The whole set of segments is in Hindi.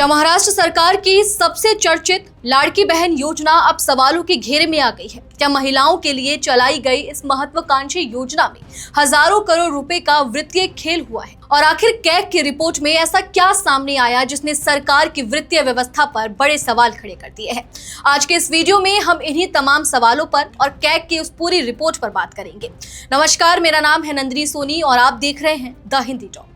क्या महाराष्ट्र सरकार की सबसे चर्चित लाड़की बहन योजना अब सवालों के घेरे में आ गई है? क्या महिलाओं के लिए चलाई गई इस महत्वाकांक्षी योजना में हजारों करोड़ रुपए का वित्तीय खेल हुआ है? और आखिर कैग की रिपोर्ट में ऐसा क्या सामने आया जिसने सरकार की वित्तीय व्यवस्था पर बड़े सवाल खड़े कर दिए हैं? आज के इस वीडियो में हम इन्हीं तमाम सवालों पर और कैग की उस पूरी रिपोर्ट पर बात करेंगे। नमस्कार, मेरा नाम है नंदिनी सोनी और आप देख रहे हैं द हिंदी टॉक।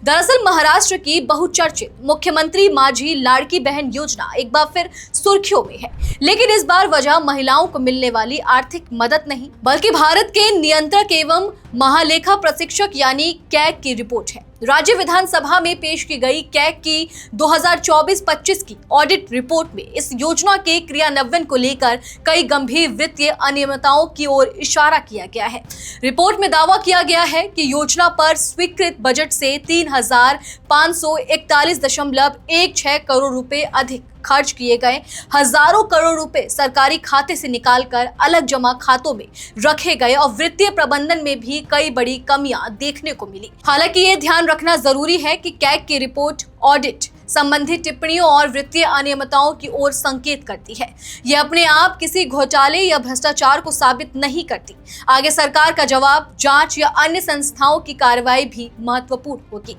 दरअसल महाराष्ट्र की बहुचर्चित मुख्यमंत्री माझी लाड़की बहन योजना एक बार फिर सुर्खियों में है, लेकिन इस बार वजह महिलाओं को मिलने वाली आर्थिक मदद नहीं बल्कि भारत के नियंत्रक एवं महालेखा प्रशिक्षक यानी कैग की रिपोर्ट है। राज्य विधानसभा में पेश की गई कैग की 2024-25 की ऑडिट रिपोर्ट में इस योजना के क्रियान्वयन को लेकर कई गंभीर वित्तीय अनियमितताओं की ओर इशारा किया गया है। रिपोर्ट में दावा किया गया है कि योजना पर स्वीकृत बजट से 3,541.16 करोड़ रुपए अधिक खर्च किए गए। हजारों करोड़ रुपए सरकारी खाते से निकालकर अलग जमा खातों में रखे गए और वित्तीय प्रबंधन में भी कई बड़ी कमियां देखने को मिली। हालांकि ये ध्यान रखना जरूरी है कि कैग की रिपोर्ट ऑडिट संबंधित टिप्पणियों और वित्तीय अनियमितताओं की ओर संकेत करती है। यह अपने आप किसी घोटाले या भ्रष्टाचार को साबित नहीं करती। आगे सरकार का जवाब, जांच या अन्य संस्थाओं की कार्रवाई भी महत्वपूर्ण होगी।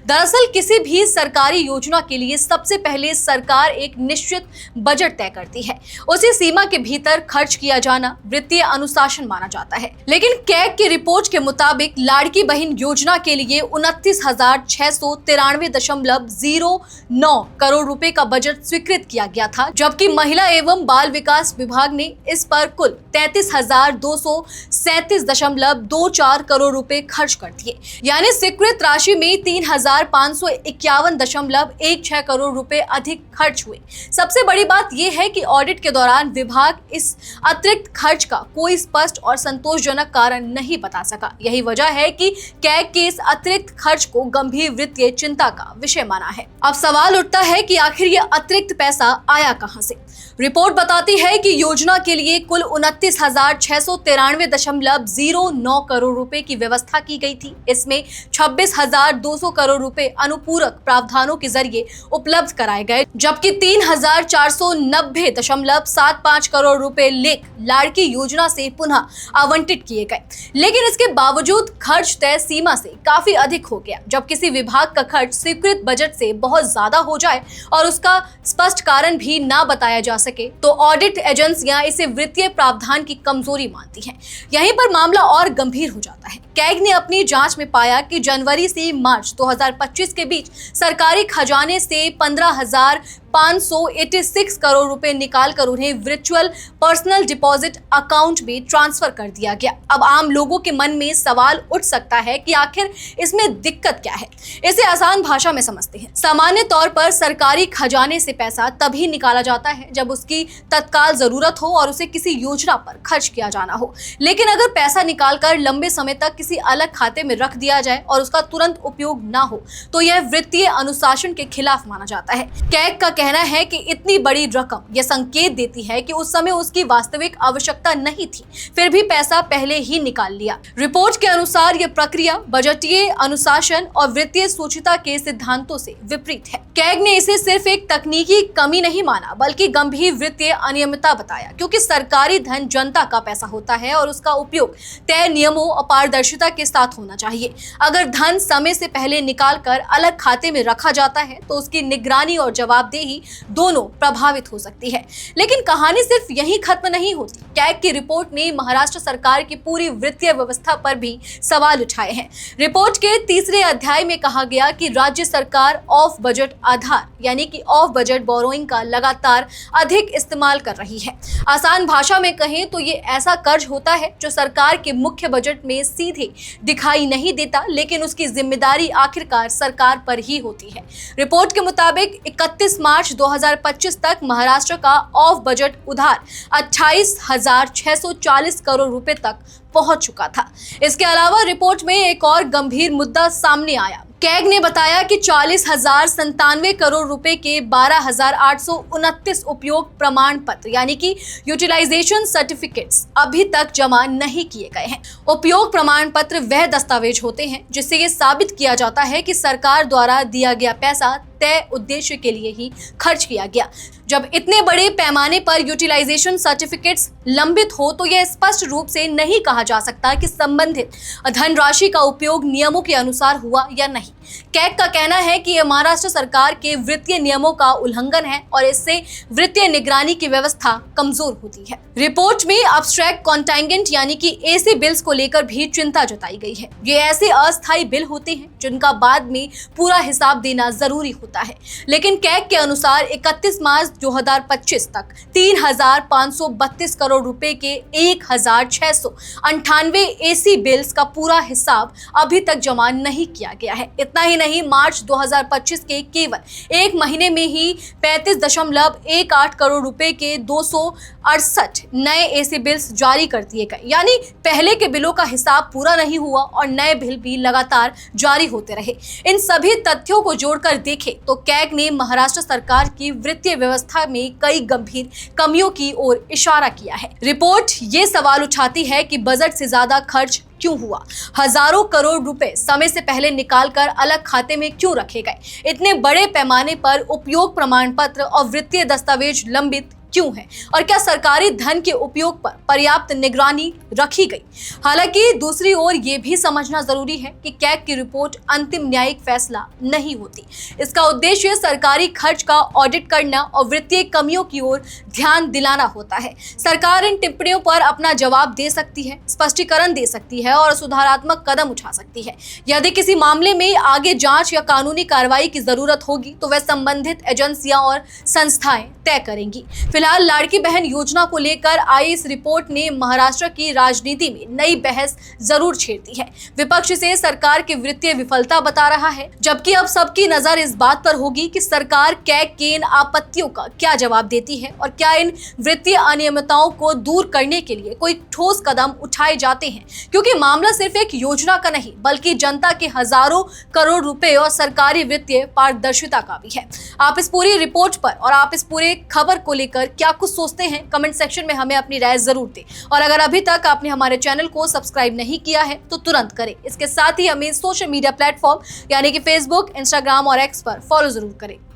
दरअसल किसी भी सरकारी योजना के लिए सबसे पहले सरकार एक निश्चित बजट तय करती है। उसी सीमा के भीतर खर्च किया जाना वित्तीय अनुशासन माना जाता है। लेकिन कैग की रिपोर्ट के मुताबिक लाड़की बहन योजना के लिए 29,693.09 करोड़ रुपए का बजट स्वीकृत किया गया था, जबकि महिला एवं बाल विकास विभाग ने इस पर कुल 33,237.24 करोड़ रुपए खर्च कर दिए। यानी स्वीकृत राशि में 3,551.16 करोड़ रुपए अधिक खर्च हुए। सबसे बड़ी बात यह है कि ऑडिट के दौरान विभाग इस अतिरिक्त खर्च का कोई स्पष्ट और संतोषजनक कारण नहीं बता सका। यही वजह है कि कैग के इस अतिरिक्त खर्च को गंभीर वित्तीय चिंता का विषय माना है। अब सवाल उठता है कि आखिर ये अतिरिक्त पैसा आया कहां से? रिपोर्ट बताती है कि योजना के लिए कुल 29,693.09 करोड़ रुपए की व्यवस्था की गई थी। इसमें 26,200 करोड़ रुपए अनुपूरक प्रावधानों के जरिए उपलब्ध कराए गए, जबकि 3,490.75 करोड़ रुपए लेख लाड़की योजना से पुनः आवंटित किए गए। लेकिन इसके बावजूद खर्च तय सीमा से काफी अधिक हो गया। जब किसी विभाग का खर्च स्वीकृत बजट से बहुत ज्यादा हो जाए और उसका स्पष्ट कारण भी ना बताया जा सके, तो ऑडिट एजेंसियां इसे वित्तीय प्रावधान की कमजोरी मानती हैं। यहीं पर मामला और गंभीर हो जाता है। कैग ने अपनी जांच में पाया कि जनवरी से मार्च 2025 के बीच सरकारी खजाने से 15,586 करोड़ रुपए निकालकर उन्हें वर्चुअल पर्सनल डिपॉजिट अकाउंट में ट्रांसफर कर दिया गया। अब आम लोगों के मन में सवाल उठ सकता है कि आखिर इसमें दिक्कत क्या है। इसे आसान भाषा में समझते हैं। सामान्य तौर पर सरकारी खजाने से पैसा तभी निकाला जाता है जब उसकी तत्काल जरूरत हो और उसे किसी योजना पर खर्च किया जाना हो। लेकिन अगर पैसा निकालकर लंबे समय तक किसी अलग खाते में रख दिया जाए और उसका तुरंत उपयोग ना हो, तो यह वित्तीय अनुशासन के खिलाफ माना जाता है। कैग का कहना है कि इतनी बड़ी रकम यह संकेत देती है कि उस समय उसकी वास्तविक आवश्यकता नहीं थी, फिर भी पैसा पहले ही निकाल लिया। रिपोर्ट के अनुसार यह प्रक्रिया बजटीय अनुशासन और वित्तीय सूचिता के सिद्धांतों से विपरीत है। कैग ने इसे सिर्फ एक तकनीकी कमी नहीं माना बल्कि गंभीर वित्तीय अनियमितता बताया, क्योंकि सरकारी धन जनता का पैसा होता है और उसका उपयोग तय नियमों और पारदर्शिता के साथ होना चाहिए। अगर धन समय से पहले निकालकर अलग खाते में रखा जाता है तो उसकी निगरानी और जवाबदेही दोनों प्रभावित हो सकती है। लेकिन कहानी सिर्फ यहीं खत्म नहीं होती। कैग की रिपोर्ट ने महाराष्ट्र सरकार की पूरी वित्तीय व्यवस्था पर भी सवाल उठाए हैं। रिपोर्ट के तीसरे अध्याय में कहा गया कि राज्य सरकार ऑफ बजट आधार यानी कि ऑफ बजट बोरोइंग का लगातार अधिक इस्तेमाल कर रही है। आसान भाषा में कहें तो ये ऐसा कर्ज होता है जो सरकार के मुख्य बजट में सीधे दिखाई नहीं देता, लेकिन उसकी जिम्मेदारी आखिरकार सरकार पर ही होती है। रिपोर्ट के मुताबिक 31 मार्च 2025 तक महाराष्ट्र का ऑफ बजट उधार 28,640 करोड़ रुपए तक पहुंच चुका था। इसके अलावा रिपोर्ट में एक और गंभीर मुद्दा सामने आया। कैग ने बताया कि 40,097 करोड़ रुपए के 12,829 उपयोग प्रमाण पत्र यानी कि यूटिलाइजेशन सर्टिफिकेट्स अभी तक जमा नहीं किए गए हैं। उपयोग प्रमाण पत्र वह दस्तावेज होते हैं जिससे ये साबित किया जाता है कि सरकार द्वारा दिया गया पैसा तय उद्देश्य के लिए ही खर्च किया गया। जब इतने बड़े पैमाने पर यूटिलाइजेशन सर्टिफिकेट्स लंबित हो तो यह स्पष्ट रूप से नहीं कहा जा सकता कि संबंधित धनराशि का उपयोग नियमों के अनुसार हुआ या नहीं। कैग का कहना है कि यह महाराष्ट्र सरकार के वित्तीय नियमों का उल्लंघन है और इससे वित्तीय निगरानी की व्यवस्था कमजोर होती है। रिपोर्ट में अब्स्ट्रैक्ट कॉन्टिजेंट यानी कि एसी बिल्स को लेकर भी चिंता जताई गई है। ये ऐसे अस्थायी बिल होते हैं जिनका बाद में पूरा हिसाब देना जरूरी होता है, लेकिन कैग के अनुसार 31 मार्च 2025 तक 3,532 करोड़ रुपए के 1,698 एसी बिल्स का पूरा हिसाब अभी तक जमा नहीं किया गया है। इतना ही नहीं, मार्च 2025 के केवल एक महीने में ही 35.18 करोड़ रुपए के 268 नए एसी बिल्स जारी कर दिए गए, यानी पहले के बिलों का हिसाब पूरा नहीं हुआ और नए बिल भी लगातार जारी होते रहे। इन सभी तथ्यों को जोड़कर देखें तो कैग ने महाराष्ट्र सरकार की वित्तीय व्यवस्था में कई गंभीर कमियों की ओर इशारा किया है। रिपोर्ट ये सवाल उठाती है कि बजट से ज्यादा खर्च क्यों हुआ, हजारों करोड़ रुपए समय से पहले निकालकर अलग खाते में क्यों रखे गए, इतने बड़े पैमाने पर उपयोग प्रमाण पत्र और वित्तीय दस्तावेज लंबित क्यों है और क्या सरकारी धन के उपयोग पर पर्याप्त निगरानी रखी गई। हालांकि दूसरी ओर ये भी समझना जरूरी है कि कैग की रिपोर्ट अंतिम न्यायिक फैसला नहीं होती। इसका उद्देश्य सरकारी खर्च का ऑडिट करना और वित्तीय कमियों की ओर ध्यान दिलाना होता है। सरकार इन टिप्पणियों पर अपना जवाब दे सकती है, स्पष्टीकरण दे सकती है और सुधारात्मक कदम उठा सकती है। यदि किसी मामले में आगे जांच या कानूनी कार्रवाई की जरूरत होगी तो वह संबंधित एजेंसियां और संस्थाएं तय करेंगी। फिलहाल लाड़की बहन योजना को लेकर आई इस रिपोर्ट ने महाराष्ट्र की राजनीति में नई बहस जरूर छेड़ दी है। विपक्ष इसे सरकार की वित्तीय विफलता बता रहा है, जबकि अब सबकी नजर इस बात पर होगी कि सरकार कैग के इन आपत्तियों का क्या जवाब देती है और क्या इन वित्तीय अनियमितताओं को दूर करने के लिए कोई ठोस कदम उठाए जाते हैं, क्योंकि मामला सिर्फ एक योजना का नहीं बल्कि जनता के हजारों करोड़ रुपए और सरकारी वित्तीय पारदर्शिता का भी है। आप इस पूरी रिपोर्ट पर और आप इस पूरे खबर को लेकर क्या कुछ सोचते हैं, कमेंट सेक्शन में हमें अपनी राय जरूर दें। और अगर अभी तक आपने हमारे चैनल को सब्सक्राइब नहीं किया है तो तुरंत करें। इसके साथ ही हमें सोशल मीडिया प्लेटफॉर्म यानी कि फेसबुक, इंस्टाग्राम और एक्स पर फॉलो जरूर करें।